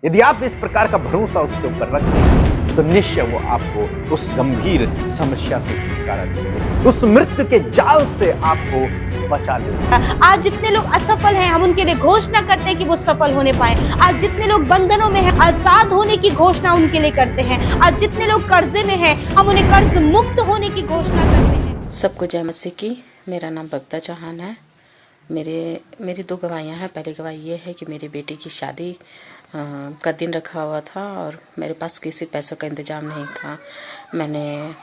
यदि आप इस प्रकार का भरोसा उसके ऊपर रखते हैं तो निश्चय वो आपको उस गंभीर समस्या से छुटकारा देंगे, उस मृत्यु के जाल से आपको बचा लेंगे। आज जितने लोग असफल हैं, हम उनके लिए घोषणा करते हैं कि वो सफल होने पाए। आज जितने लोग बंधनों में हैं, आजाद होने की घोषणा उनके लिए करते हैं। आज जितने लोग कर्जे में हैं, हम उन्हें कर्ज मुक्त होने की घोषणा करते हैं। सबको जय मसीह की। मेरा नाम बबीता चौहान है। मेरी दो गवाहियाँ हैं। पहली गवाही ये है कि मेरी बेटी की शादी का दिन रखा हुआ था और मेरे पास किसी पैसों का इंतज़ाम नहीं था। मैंने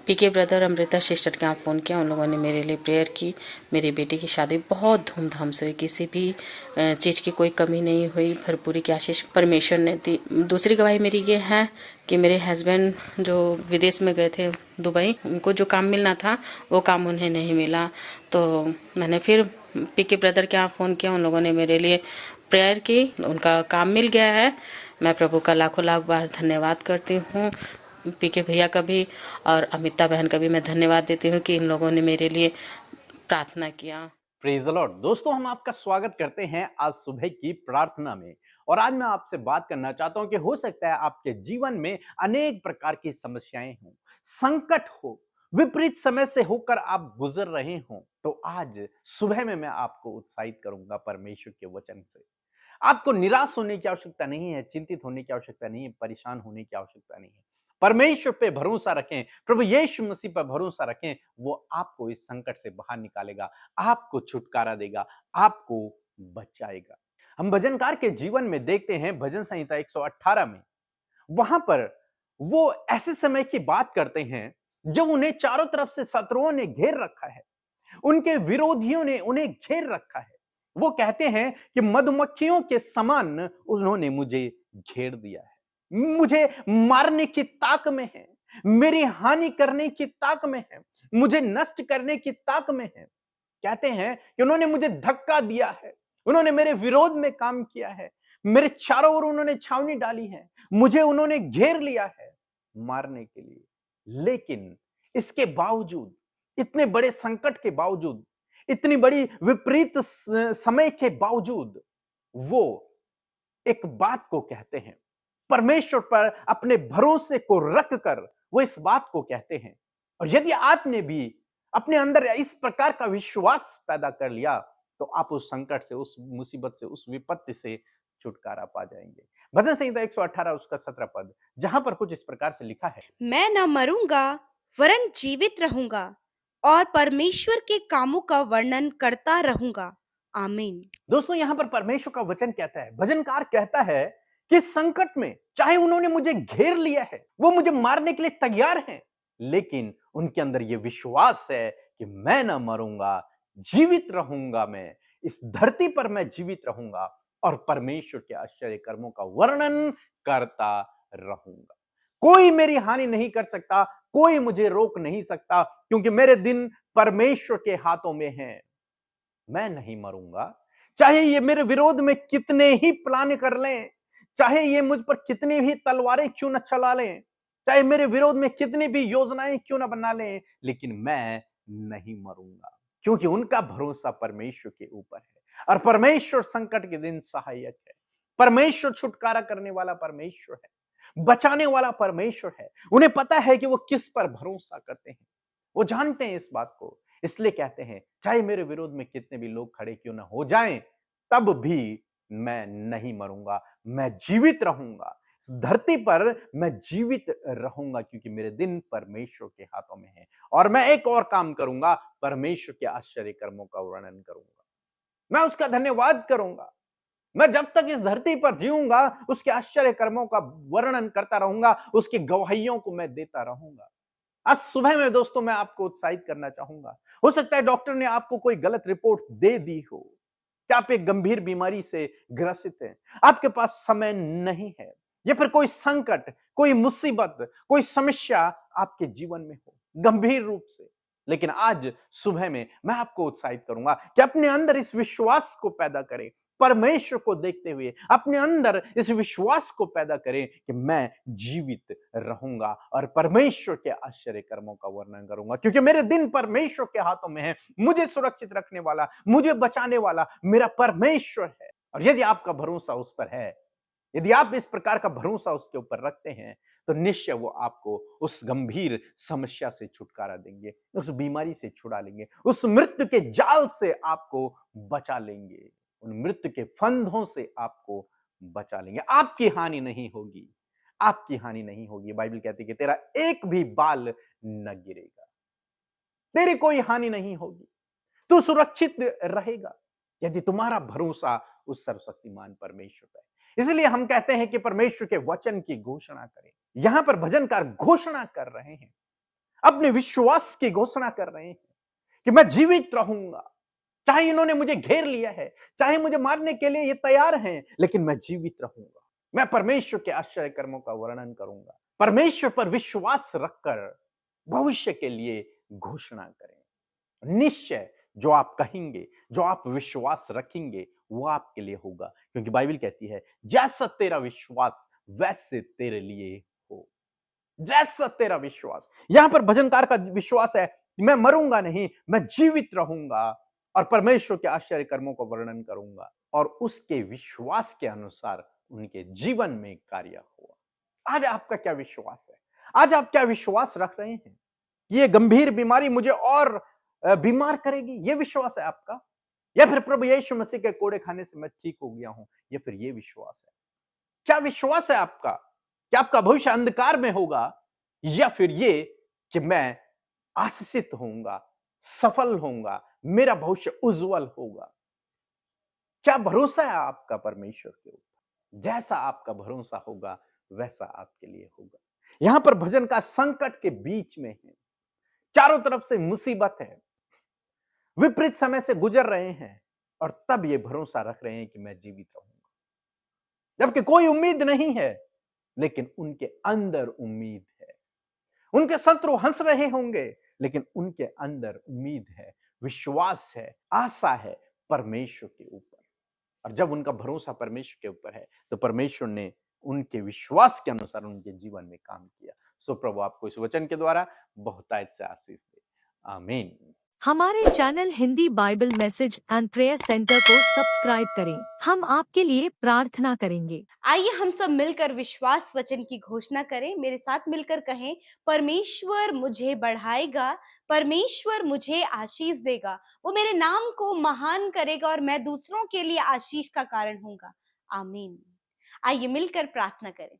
पीके ब्रदर, अमृता सिस्टर के यहाँ फ़ोन किया। उन लोगों ने मेरे लिए प्रेयर की। मेरी बेटी की शादी बहुत धूमधाम से हुई, किसी भी चीज़ की कोई कमी नहीं हुई। भरपूरी की आशीष परमेश्वर ने दी। दूसरी गवाही मेरी ये है कि मेरे हस्बैंड जो विदेश में गए थे दुबई, उनको जो काम मिलना था वो काम उन्हें नहीं मिला। तो मैंने फिर पीके ब्रदर के यहाँ फ़ोन किया। उन लोगों ने मेरे लिए प्रेयर की, उनका काम मिल गया है। मैं प्रभु का लाखों लाख बार धन्यवाद करती हूँ। पीके भैया का भी और अमिता बहन का भी मैं धन्यवाद देती हूँ कि इन लोगों ने मेरे लिए प्रार्थना किया। Praise the Lord. दोस्तों, हम आपका स्वागत करते हैं आज सुबह की प्रार्थना में। और आज मैं आपसे बात करना चाहता हूं कि हो सकता है आपके जीवन में अनेक प्रकार की समस्याएं हों, संकट हो, विपरीत समय से होकर आप गुजर रहे हों। तो आज सुबह में मैं आपको उत्साहित करूंगा परमेश्वर के वचन से। आपको निराश होने की आवश्यकता नहीं है, चिंतित होने की आवश्यकता नहीं है, परेशान होने की आवश्यकता नहीं है। परमेश्वर पे भरोसा रखें, प्रभु यीशु मसीह पर भरोसा रखें। वो आपको इस संकट से बाहर निकालेगा, आपको छुटकारा देगा, आपको बचाएगा। हम भजनकार के जीवन में देखते हैं, भजन संहिता 118 में, वहां पर वो ऐसे समय की बात करते हैं जब उन्हें चारों तरफ से शत्रुओं ने घेर रखा है, उनके विरोधियों ने उन्हें घेर रखा है। वो कहते हैं कि मधुमक्खियों के समान उन्होंने मुझे घेर दिया है, मुझे मारने की ताक में है, मेरी हानि करने की ताक में है, मुझे नष्ट करने की ताक में है। कहते हैं कि उन्होंने मुझे धक्का दिया है, उन्होंने मेरे विरोध में काम किया है, मेरे चारों ओर उन्होंने छावनी डाली है, मुझे उन्होंने घेर लिया है मारने के लिए। लेकिन इसके बावजूद, इतने बड़े संकट के बावजूद, इतनी बड़ी विपरीत समय के बावजूद, वो एक बात को कहते हैं, परमेश्वर पर अपने भरोसे को रखकर वो इस बात को कहते हैं। और यदि आपने भी अपने अंदर इस प्रकार का विश्वास पैदा कर लिया तो आप उस संकट से, उस मुसीबत से, उस विपत्ति से छुटकारा पा जाएंगे। भजन संहिता 118 उसका 17 पद, जहां पर कुछ इस प्रकार से लिखा है, मैं न मरूंगा वरन जीवित रहूंगा और परमेश्वर के कामों का वर्णन करता रहूंगा। आमीन। दोस्तों, यहां पर परमेश्वर का वचन कहता है, भजनकार कहता है कि संकट में चाहे उन्होंने मुझे घेर लिया है, वो मुझे मारने के लिए तैयार हैं, लेकिन उनके अंदर यह विश्वास है कि मैं ना मरूंगा, जीवित रहूंगा। मैं इस धरती पर मैं जीवित रहूंगा और परमेश्वर के आश्चर्य कर्मों का वर्णन करता रहूंगा। कोई मेरी हानि नहीं कर सकता, कोई मुझे रोक नहीं सकता, क्योंकि मेरे दिन परमेश्वर के हाथों में हैं। मैं नहीं मरूंगा, चाहे ये मेरे विरोध में कितने ही प्लान कर लें, चाहे ये मुझ पर कितनी भी तलवारें क्यों न चला लें, चाहे मेरे विरोध में कितनी भी योजनाएं क्यों न बना लें, लेकिन मैं नहीं मरूंगा, क्योंकि उनका भरोसा परमेश्वर के ऊपर है। और परमेश्वर संकट के दिन सहायक है, परमेश्वर छुटकारा करने वाला परमेश्वर है, बचाने वाला परमेश्वर है। उन्हें पता है कि वो किस पर भरोसा करते हैं, वो जानते हैं इस बात को। इसलिए कहते हैं, चाहे मेरे विरोध में कितने भी लोग खड़े क्यों ना हो जाएं, तब भी मैं नहीं मरूंगा, मैं जीवित रहूंगा। इस धरती पर मैं जीवित रहूंगा, क्योंकि मेरे दिन परमेश्वर के हाथों में हैं। और मैं एक और काम करूंगा, परमेश्वर के आश्चर्य कर्मों का वर्णन करूंगा, मैं उसका धन्यवाद करूंगा। मैं जब तक इस धरती पर जीऊंगा, उसके आश्चर्य कर्मों का वर्णन करता रहूंगा, उसकी गवाहियों को मैं देता रहूंगा। आज सुबह में दोस्तों मैं आपको उत्साहित करना चाहूंगा। हो सकता है डॉक्टर ने आपको कोई गलत रिपोर्ट दे दी हो कि आप एक गंभीर बीमारी से ग्रसित हैं, आपके पास समय नहीं है, या फिर कोई संकट, कोई मुसीबत, कोई समस्या आपके जीवन में हो गंभीर रूप से। लेकिन आज सुबह में मैं आपको उत्साहित करूंगा कि अपने अंदर इस विश्वास को पैदा करें, परमेश्वर को देखते हुए अपने अंदर इस विश्वास को पैदा करें कि मैं जीवित रहूंगा और परमेश्वर के आश्चर्य कर्मों का वर्णन करूंगा, क्योंकि मेरे दिन परमेश्वर के हाथों में है। मुझे सुरक्षित रखने वाला, मुझे बचाने वाला मेरा परमेश्वर है। और यदि आपका भरोसा उस पर है यदि आप इस प्रकार का भरोसा उसके ऊपर रखते हैं तो निश्चय वो आपको उस गंभीर समस्या से छुटकारा देंगे, उस बीमारी से छुड़ा लेंगे, उस मृत्यु के जाल से आपको बचा लेंगे, उन मृत्यु के फंदों से आपको बचा लेंगे। आपकी हानि नहीं होगी, आपकी हानि नहीं होगी। बाइबल कहती है कि तेरा एक भी बाल न गिरेगा, तेरी कोई हानि नहीं होगी, तू सुरक्षित रहेगा यदि तुम्हारा भरोसा उस सर्वशक्तिमान परमेश्वर पर है। इसलिए हम कहते हैं कि परमेश्वर के वचन की घोषणा करें। यहां पर भजनकार घोषणा कर रहे हैं, अपने विश्वास की घोषणा कर रहे हैं कि मैं जीवित रहूंगा, चाहे इन्होंने मुझे घेर लिया है, चाहे मुझे मारने के लिए ये तैयार हैं, लेकिन मैं जीवित रहूंगा। मैं परमेश्वर के आश्चर्य कर्मों का वर्णन करूंगा। परमेश्वर पर विश्वास रखकर भविष्य के लिए घोषणा करें। निश्चय जो आप कहेंगे, जो आप विश्वास रखेंगे, वो आपके लिए होगा, क्योंकि बाइबल कहती है जैसा तेरा विश्वास वैसे तेरे लिए हो। जैसा तेरा विश्वास, यहां पर भजनकार का विश्वास है मैं मरूंगा नहीं, मैं जीवित रहूंगा और परमेश्वर के आश्चर्य कर्मों का वर्णन करूंगा, और उसके विश्वास के अनुसार उनके जीवन में कार्य हुआ। आज आपका क्या विश्वास है? आज आप क्या विश्वास रख रहे हैं? ये गंभीर बीमारी मुझे और बीमार करेगी, ये विश्वास है आपका? या फिर प्रभु यीशु मसीह के कोड़े खाने से मैं ठीक हो गया हूं, या फिर ये विश्वास है? क्या विश्वास है आपका? क्या आपका भविष्य अंधकार में होगा, या फिर ये कि मैं आशीषित होऊंगा, सफल होऊंगा, मेरा भविष्य उज्जवल होगा? क्या भरोसा है आपका परमेश्वर के ऊपर? जैसा आपका भरोसा होगा वैसा आपके लिए होगा। यहां पर भजन का संकट के बीच में है, चारों तरफ से मुसीबत है, विपरीत समय से गुजर रहे हैं, और तब ये भरोसा रख रहे हैं कि मैं जीवित रहूंगा, जबकि कोई उम्मीद नहीं है, लेकिन उनके अंदर उम्मीद है। उनके शत्रु हंस रहे होंगे, लेकिन उनके अंदर उम्मीद है, विश्वास है, आशा है परमेश्वर के ऊपर। और जब उनका भरोसा परमेश्वर के ऊपर है तो परमेश्वर ने उनके विश्वास के अनुसार उनके जीवन में काम किया। सो प्रभु आपको इस वचन के द्वारा बहुतायत से आशीष दे। आमीन। हमारे channel Hindi Bible message and prayer centre को सब्सक्राइब करें। हम आपके लिए प्रार्थना करेंगे। आइए हम सब मिलकर विश्वास वचन की घोषणा करें। मेरे साथ मिलकर कहें, परमेश्वर मुझे बढ़ाएगा, परमेश्वर मुझे आशीष देगा, वो मेरे नाम को महान करेगा और मैं दूसरों के लिए आशीष का कारण होऊंगा। आमीन। आइए मिलकर प्रार्थना करें।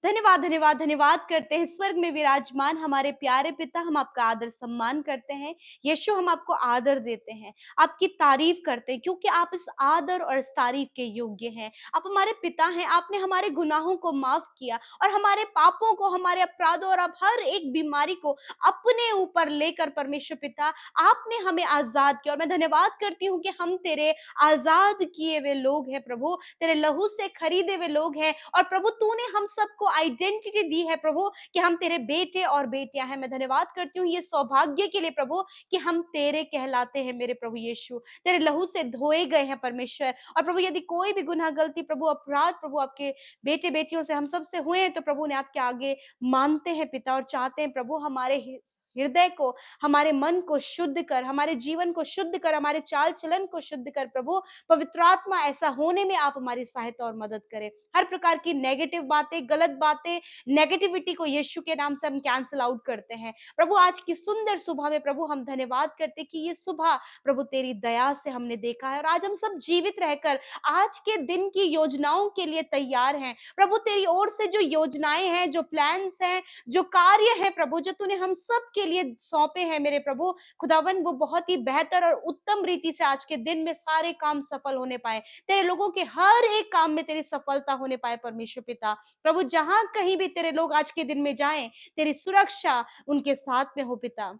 धन्यवाद धन्यवाद धन्यवाद करते हैं स्वर्ग में विराजमान हमारे प्यारे पिता, हम आपका आदर सम्मान करते हैं। यीशु, हम आपको आदर देते हैं, आपकी तारीफ करते हैं, क्योंकि आप इस आदर और इस तारीफ के योग्य हैं। आप हमारे पिता हैं, आपने हमारे गुनाहों को माफ किया और हमारे पापों को, हमारे अपराधों और अब हर एक बीमारी को अपने ऊपर लेकर परमेश्वर पिता आपने हमें आजाद किया। और मैं धन्यवाद करती हूँ कि हम तेरे आजाद किए हुए लोग हैं प्रभु, तेरे लहू से खरीदे हुए लोग हैं। और प्रभु तूने हम सबको आइडेंटिटी दी है प्रभु कि हम तेरे बेटे और बेटियां हैं। मैं धन्यवाद करती हूँ ये सौभाग्य के लिए प्रभु कि हम तेरे कहलाते हैं मेरे प्रभु यीशु, तेरे लहू से धोए गए हैं परमेश्वर। और प्रभु यदि कोई भी गुनाह, गलती, प्रभु अपराध प्रभु आपके बेटे बेटियों से हम सब से हुए हैं तो प्रभु ने आपके आगे मानते हैं पिता, और चाहते हैं प्रभु हमारे हृदय को, हमारे मन को शुद्ध कर, हमारे जीवन को शुद्ध कर, हमारे चाल चलन को शुद्ध कर प्रभु। पवित्र आत्मा ऐसा होने में आप हमारी सहायता और मदद करें। हर प्रकार की नेगेटिव बातें, गलत बातें, नेगेटिविटी को यीशु के नाम से हम कैंसिल आउट करते हैं प्रभु। आज की सुंदर सुबह में प्रभु हम धन्यवाद करते हैं कि ये सुबह प्रभु तेरी दया से हमने देखा है, और आज हम सब जीवित रहकर आज के दिन की योजनाओं के लिए तैयार हैं प्रभु। तेरी ओर से जो योजनाएं हैं, जो प्लान्स हैं, जो कार्य है प्रभु, जो तूने हम सब के लिए सौंपे हैं मेरे प्रभु खुदावन, वो बहुत ही बेहतर और उत्तम रीति से आज के दिन में सारे काम सफल होने पाए, तेरे लोगों के हर एक काम में तेरी सफलता होने पाए परमेश्वर पिता। प्रभु जहां कहीं भी तेरे लोग आज के दिन में जाएं, तेरी सुरक्षा उनके साथ में हो पिता।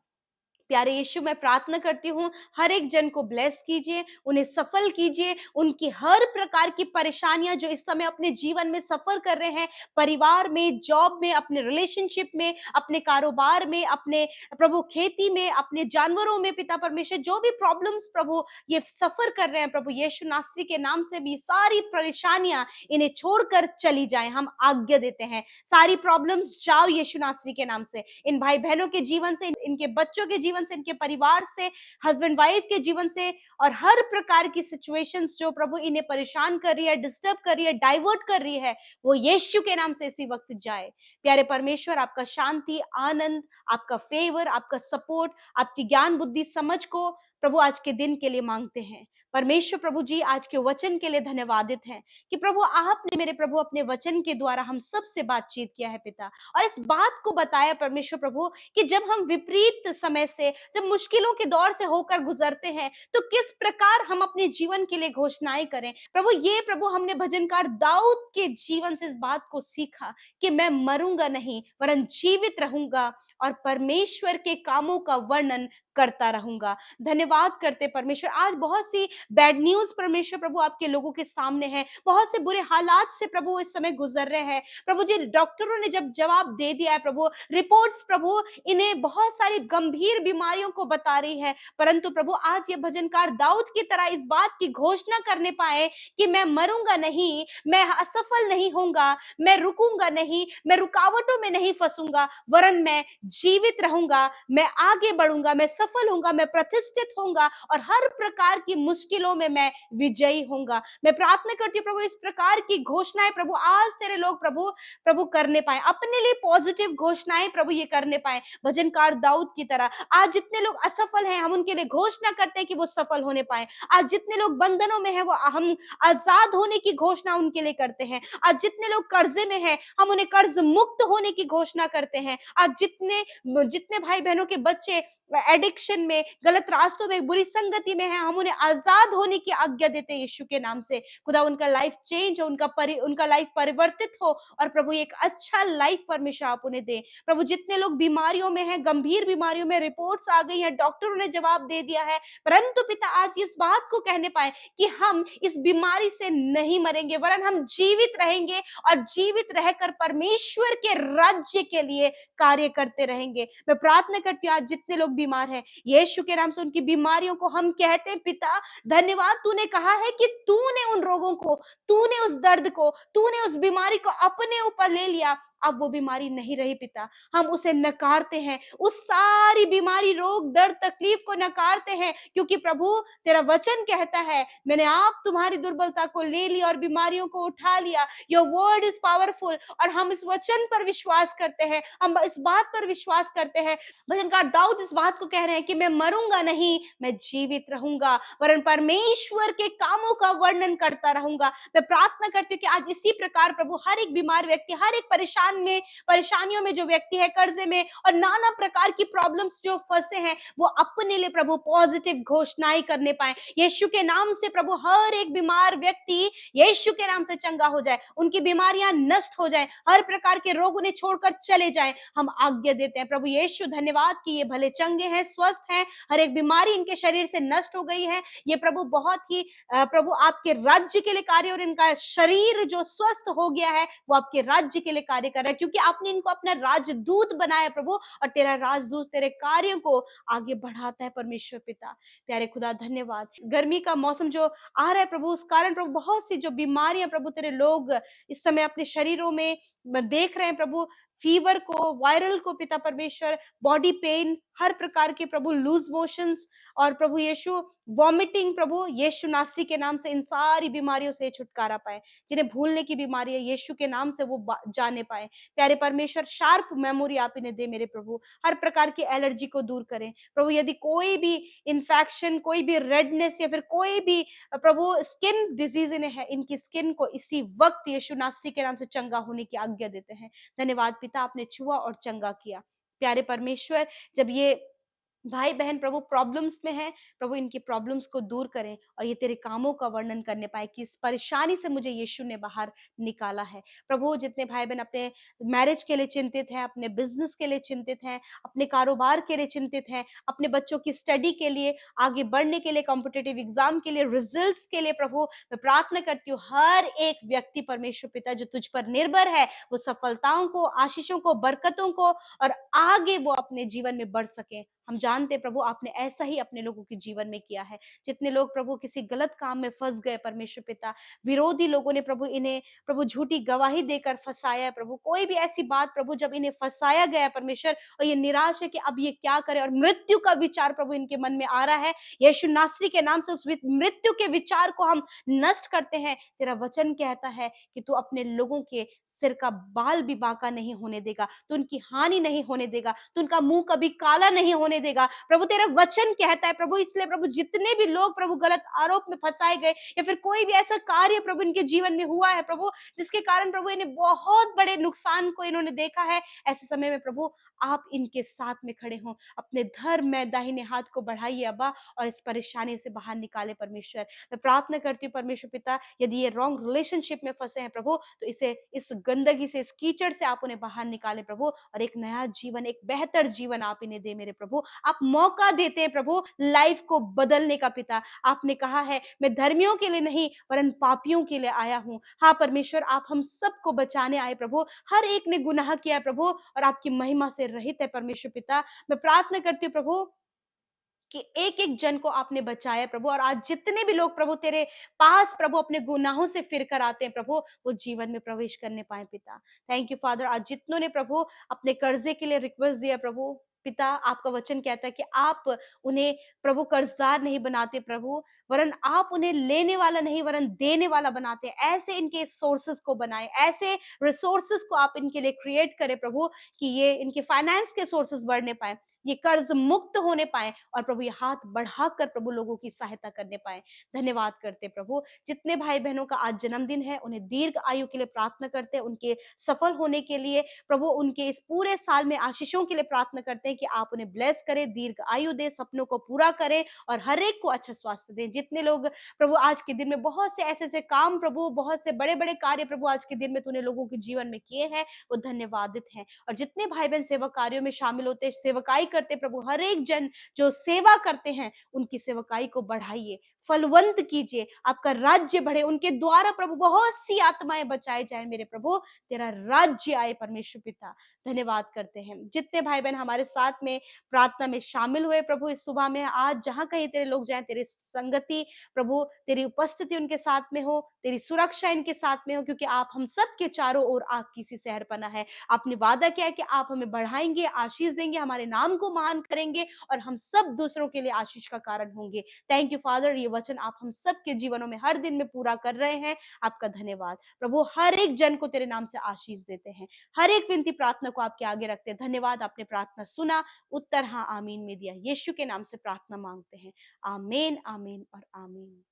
प्यारे यीशु, मैं प्रार्थना करती हूँ हर एक जन को ब्लेस कीजिए, उन्हें सफल कीजिए, उनकी हर प्रकार की परेशानियां जो इस समय अपने जीवन में सफर कर रहे हैं, परिवार में, जॉब में, अपने रिलेशनशिप में, अपने कारोबार में, अपने प्रभु खेती में, अपने जानवरों में पिता परमेश्वर, जो भी प्रॉब्लम्स प्रभु ये सफर कर रहे हैं प्रभु यीशु नासरी के नाम से भी सारी परेशानियां इन्हें छोड़कर चली जाएं। हम आज्ञा देते हैं सारी प्रॉब्लम्स जाओ यीशु नासरी के नाम से, इन भाई बहनों के जीवन से, इनके बच्चों के जीवन जीवन से, इनके परिवार से, हस्बैंड वाइफ के जीवन से, और हर प्रकार की सिचुएशंस जो प्रभु इन्हें परेशान कर रही है, डिस्टर्ब कर रही है, डाइवर्ट कर रही है, वो यीशु के नाम से इसी वक्त जाए। प्यारे परमेश्वर, आपका शांति, आनंद, आपका फेवर, आपका सपोर्ट, आपकी ज्ञान बुद्धि समझ को प्रभु आज के दिन के लिए मांगते हैं। परमेश्वर प्रभु जी, आज के वचन के लिए धन्यवादित हैं कि प्रभु आपने मेरे प्रभु अपने वचन के द्वारा हम सब से बातचीत किया है पिता, और इस बात को बताया परमेश्वर प्रभु कि जब हम विपरीत समय से, जब मुश्किलों के दौर से होकर गुजरते हैं, तो किस प्रकार हम अपने जीवन के लिए घोषणाएं करें। प्रभु ये प्रभु हमने भजनकार दाऊद के जीवन से इस बात को सीखा कि मैं मरूंगा नहीं वरन जीवित रहूंगा और परमेश्वर के कामों का वर्णन करता रहूंगा। धन्यवाद करते परमेश्वर, आज बहुत सी बैड न्यूज परमेश्वर प्रभु आपके लोगों के सामने है, बहुत से बुरे हालात से प्रभु इस समय गुजर रहे हैं। प्रभु जी, डॉक्टरों ने जब जवाब दे दिया है प्रभु, रिपोर्ट्स प्रभु इन्हें बहुत सारी गंभीर बीमारियों को बता रही है, परंतु प्रभु आज ये भजनकार दाऊद की तरह इस बात की घोषणा करने पाए कि मैं मरूंगा नहीं, मैं असफल नहीं होऊंगा, मैं रुकूंगा नहीं, मैं रुकावटों में नहीं फंसूंगा, वरन मैं जीवित रहूंगा, मैं आगे बढ़ूंगा, मैं सफल होऊंगा, मैं प्रतिष्ठित होऊंगा और हर प्रकार की मुश्किलों में मैं विजयी होऊंगा। मैं प्रार्थना करती हूँ प्रभु, इस प्रकार की घोषणाएं प्रभु आज तेरे लोग प्रभु करने पाए, अपने लिए पॉजिटिव घोषणाएं प्रभु ये करने पाए, भजनकार दाऊद की तरह। आज जितने लोग असफल हैं, हम उनके लिए घोषणा करते हैं कि वो सफल होने पाए। आज जितने लोग बंधनों में हैं, वो हम आजाद होने की घोषणा उनके लिए करते हैं। आज जितने लोग कर्जे में हैं, हम उन्हें कर्ज मुक्त होने की घोषणा करते हैं। आज जितने भाई बहनों के बच्चे एडिक्शन में, गलत रास्तों में, बुरी संगति में है, हम उन्हें आजाद होने की आज्ञा देते हैं यीशु के नाम से। खुदा उनका लाइफ चेंज हो, उनका लाइफ परिवर्तित हो और प्रभु एक अच्छा लाइफ परमेश्वर आप उन्हें दे। प्रभु जितने लोग बीमारियों में हैं, गंभीर बीमारियों में, रिपोर्ट्स आ गई हैं, डॉक्टरों ने जवाब दे दिया है, परंतु पिता आज इस बात को कहने पाए कि हम इस बीमारी से नहीं मरेंगे वरन हम जीवित रहेंगे और जीवित रहकर परमेश्वर के राज्य के लिए कार्य करते रहेंगे। मैं प्रार्थना करती हूँ आज जितने लोग बीमार हैं, यीशु के नाम से उनकी बीमारियों को हम कहते हैं पिता धन्यवाद, तूने कहा है कि तूने उन रोगों को, तूने उस दर्द को, तूने उस बीमारी को अपने ऊपर ले लिया। अब वो बीमारी नहीं रही पिता, हम उसे नकारते हैं, उस सारी बीमारी, रोग, दर्द, तकलीफ को नकारते हैं, क्योंकि प्रभु तेरा वचन कहता है मैंने आप तुम्हारी दुर्बलता को ले लिया और बीमारियों को उठा लिया। योर वर्ड इज पावरफुल, और हम इस वचन पर विश्वास करते हैं, हम इस बात पर विश्वास करते हैं। भजनकार दाऊद इस बात को कह रहे हैं कि मैं मरूंगा नहीं, मैं जीवित रहूंगा वरन परमेश्वर के कामों का वर्णन करता रहूंगा। मैं प्रार्थना करती हूँ कि आज इसी प्रकार प्रभु हर एक बीमार व्यक्ति, हर एक परेशानियों में जो व्यक्ति है, कर्जे में और नाना प्रकार की प्रॉब्लम्स जो फंसे हैं, वो अपने लिए प्रभु पॉजिटिव घोषणाएं करने पाए। यीशु के नाम से प्रभु हर एक बीमार व्यक्ति यीशु के नाम से चंगा हो जाए, उनकी बीमारियां नष्ट हो जाए, हर प्रकार के रोग उन्हें छोड़कर चले जाएं। हम आज्ञा देते हैं प्रभु यीशु, धन्यवाद कि ये भले चंगे हैं, स्वस्थ हैं, हर एक बीमारी इनके शरीर से नष्ट हो गई है। ये प्रभु बहुत ही प्रभु आपके राज्य के लिए कार्य, और इनका शरीर जो स्वस्थ हो गया है वो आपके राज्य के लिए कार्य कर रहा है, क्योंकि आपने इनको अपना राजदूत बनाया प्रभु, और तेरा राजदूत तेरे कार्यों को आगे बढ़ाता है परमेश्वर पिता। प्यारे खुदा धन्यवाद, गर्मी का मौसम जो आ रहा है प्रभु, उस कारण प्रभु बहुत सी जो बीमारियां प्रभु तेरे लोग इस समय अपने शरीरों में देख रहे हैं प्रभु, फीवर को, वायरल को पिता परमेश्वर, बॉडी पेन, हर प्रकार के प्रभु लूज मोशंस और प्रभु यीशु वॉमिटिंग, प्रभु यीशु नासरी के नाम से इन सारी बीमारियों से छुटकारा पाए। जिन्हें भूलने की बीमारी है, यीशु के नाम से वो जाने पाए। प्यारे परमेश्वर, शार्प मेमोरी आप इन्हें दे मेरे प्रभु, हर प्रकार की एलर्जी को दूर करें प्रभु। यदि कोई भी इन्फेक्शन, कोई भी रेडनेस या फिर कोई भी प्रभु स्किन डिजीज इन्हें है, इनकी स्किन को इसी वक्त यीशु नासरी के नाम से चंगा होने की आज्ञा देते हैं। धन्यवाद पिता, आपने छुआ और चंगा किया। प्यारे परमेश्वर, जब ये भाई बहन प्रभु प्रॉब्लम्स में हैं, प्रभु इनकी प्रॉब्लम्स को दूर करें और ये तेरे कामों का वर्णन करने पाए कि इस परेशानी से मुझे यीशु ने बाहर निकाला है। प्रभु जितने भाई बहन अपने मैरिज के लिए चिंतित हैं, अपने बिजनेस के लिए चिंतित हैं, अपने कारोबार के लिए चिंतित हैं, अपने बच्चों की स्टडी के लिए, आगे बढ़ने के लिए, कॉम्पिटिटिव एग्जाम के लिए, रिजल्ट्स के लिए, प्रभु मैं प्रार्थना करती हूँ हर एक व्यक्ति परमेश्वर पिता जो तुझ पर निर्भर है, वो सफलताओं को, आशीषों को, बरकतों को और आगे वो अपने जीवन में बढ़ सके। हम जानते हैं प्रभु आपने ऐसा ही अपने लोगों के जीवन में किया है। जितने लोग प्रभु किसी गलत काम में फंस गए परमेश्वर पिता, विरोधी लोगों ने प्रभु इन्हें प्रभु झूठी गवाही देकर फंसाया है प्रभु, कोई भी ऐसी बात प्रभु जब इन्हें फंसाया गया है परमेश्वर, और ये निराश है कि अब ये क्या करे, और मृत्यु का विचार प्रभु इनके मन में आ रहा है, यीशु नासरी के नाम से उस मृत्यु के विचार को हम नष्ट करते हैं। तेरा वचन कहता है कि तू अपने लोगों के सिर का बाल भी बांका नहीं होने देगा, तो उनकी हानि नहीं होने देगा, तो उनका मुंह कभी काला नहीं होने देगा प्रभु। तेरा वचन कहता है प्रभु, इसलिए प्रभु जितने भी लोग प्रभु गलत आरोप में फंसाए गए, या फिर कोई भी ऐसा कार्य प्रभु इनके जीवन में हुआ है प्रभु जिसके कारण प्रभु इन्हें बहुत बड़े नुकसान को इन्होंने देखा है, ऐसे समय में प्रभु आप इनके साथ में खड़े हों, अपने धर्म में दाहिने हाथ को बढ़ाइए अब्बा, और इस परेशानी से बाहर निकाले परमेश्वर। मैं प्रार्थना करती हूँ परमेश्वर पिता, यदि ये रॉन्ग रिलेशनशिप में फंसे हैं प्रभु, तो इसे इस गंदगी से, इस कीचड़ से आप उन्हें बाहर निकाले प्रभु, और एक नया जीवन, एक बेहतर जीवन आप इन्हें दे मेरे प्रभु। आप मौका देते हैं प्रभु लाइफ को बदलने का पिता। आपने कहा है मैं धर्मियों के लिए नहीं वरन पापियों के लिए आया हूँ। हाँ परमेश्वर, आप हम सबको बचाने आए प्रभु। हर एक ने गुनाह किया है प्रभु, और आपकी महिमा से रहित है परमेश्वर पिता। मैं प्रार्थना करती हूँ प्रभु कि एक एक जन को आपने बचाया प्रभु, और आज जितने भी लोग प्रभु तेरे पास प्रभु अपने गुनाहों से फिर कर आते हैं प्रभु, वो जीवन में प्रवेश करने पाए पिता। Thank you father. आज जितनों ने प्रभु अपने कर्जे के लिए रिक्वेस्ट दिया प्रभु पिता, आपका वचन कहता है कि आप उन्हें प्रभु कर्जदार नहीं बनाते प्रभु, वरन आप उन्हें लेने वाला नहीं वरन देने वाला बनाते हैं। ऐसे इनके सोर्सेस को बनाए, ऐसे रिसोर्सेस को आप इनके लिए क्रिएट करें प्रभु, कि ये इनके फाइनेंस के सोर्सेस बढ़ने पाए, ये कर्ज मुक्त होने पाए, और प्रभु ये हाथ बढ़ाकर प्रभु लोगों की सहायता करने पाए। धन्यवाद करते प्रभु। जितने भाई बहनों का आज जन्मदिन है, उन्हें दीर्घ आयु के लिए प्रार्थना करते हैं, उनके सफल होने के लिए प्रभु, उनके इस पूरे साल में आशीषों के लिए प्रार्थना करते हैं कि आप उन्हें ब्लेस करें, दीर्घ आयु दे, सपनों को पूरा करें, और हर एक को अच्छा स्वास्थ्य दें। जितने लोग प्रभु आज के दिन में बहुत से ऐसे काम प्रभु, बहुत से बड़े बड़े कार्य प्रभु आज के दिन में तूने लोगों के जीवन में किए हैं, वो धन्यवादित हैं। और जितने भाई बहन सेवा कार्यों में शामिल होते, सेवकाई करते प्रभु, हर एक जन जो सेवा करते हैं उनकी सेवकाई को बढ़ाइए, फलवंत कीजिए, आपका राज्य बढ़े, उनके द्वारा प्रभु बहुत सी आत्माएं बचाए जाए मेरे प्रभु, तेरा राज्य आए परमेश्वर पिता। धन्यवाद करते हैं। जितने भाई बहन हमारे साथ में प्रार्थना में शामिल हुए प्रभु इस सुबह में, आज जहां कहीं तेरे लोग जाएं, तेरी संगति प्रभु, तेरी उपस्थिति उनके साथ में हो, तेरी सुरक्षा इनके साथ में हो, क्योंकि आप हम सब के चारों ओर आग की सी सहरपना है। आपने वादा किया है कि आप हमें बढ़ाएंगे, आशीष देंगे, हमारे नाम को महान करेंगे, और हम सब दूसरों के लिए आशीष का कारण होंगे। थैंक यू फादर, ये वचन आप हम सब के जीवनों में हर दिन में पूरा कर रहे हैं। आपका धन्यवाद प्रभु। हर एक जन को तेरे नाम से आशीष देते हैं, हर एक विनती प्रार्थना को आपके आगे रखते हैं। धन्यवाद, आपने प्रार्थना सुना, उत्तर हाँ आमीन में दिया। यीशु के नाम से प्रार्थना मांगते हैं, आमीन आमीन और आमीन।